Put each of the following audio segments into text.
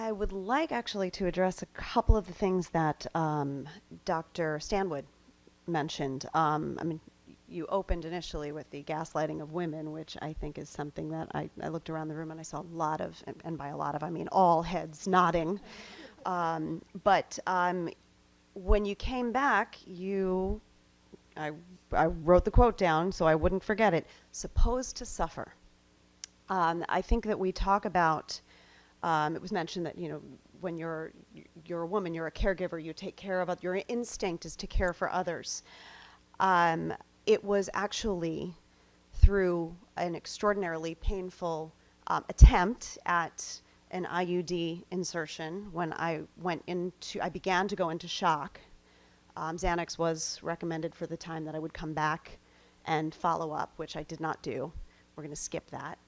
I would like actually to address a couple of the things that Dr. Stanwood mentioned. I mean, you opened initially with the gaslighting of women, which I think is something that I looked around the room and I saw a lot of, and by a lot of I mean all heads nodding. But when you came back, I, I wrote the quote down so I wouldn't forget it, supposed to suffer. I think that we talk about, it was mentioned that, when you're a woman, you're a caregiver, you take care of others, your instinct is to care for others. It was actually through an extraordinarily painful attempt at an IUD insertion when I began to go into shock. Xanax was recommended for the time that I would come back and follow up, which I did not do. We're going to skip that.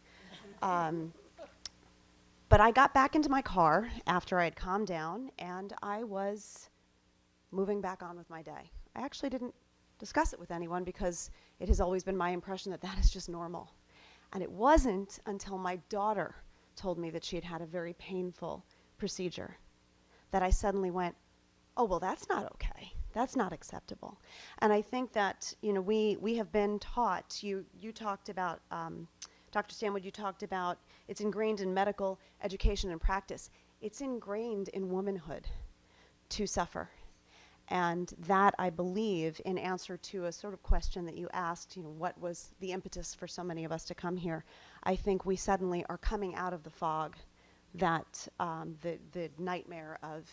But I got back into my car after I had calmed down, and I was moving back on with my day. I actually didn't discuss it with anyone because it has always been my impression that that is just normal. And it wasn't until my daughter told me that she had had a very painful procedure that I suddenly went, oh, well, that's not okay. That's not acceptable. And I think that, we have been taught, you talked about, Dr. Stanwood, you talked about it's ingrained in medical education and practice. It's ingrained in womanhood to suffer. And that, I believe, in answer to a sort of question that you asked, what was the impetus for so many of us to come here, I think we suddenly are coming out of the fog that the nightmare of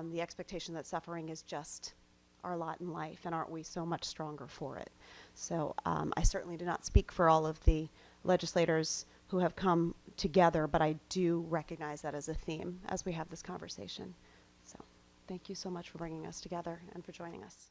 the expectation that suffering is just our lot in life, and aren't we so much stronger for it? So I certainly do not speak for all of the legislators who have come together, but I do recognize that as a theme as we have this conversation. So thank you so much for bringing us together and for joining us.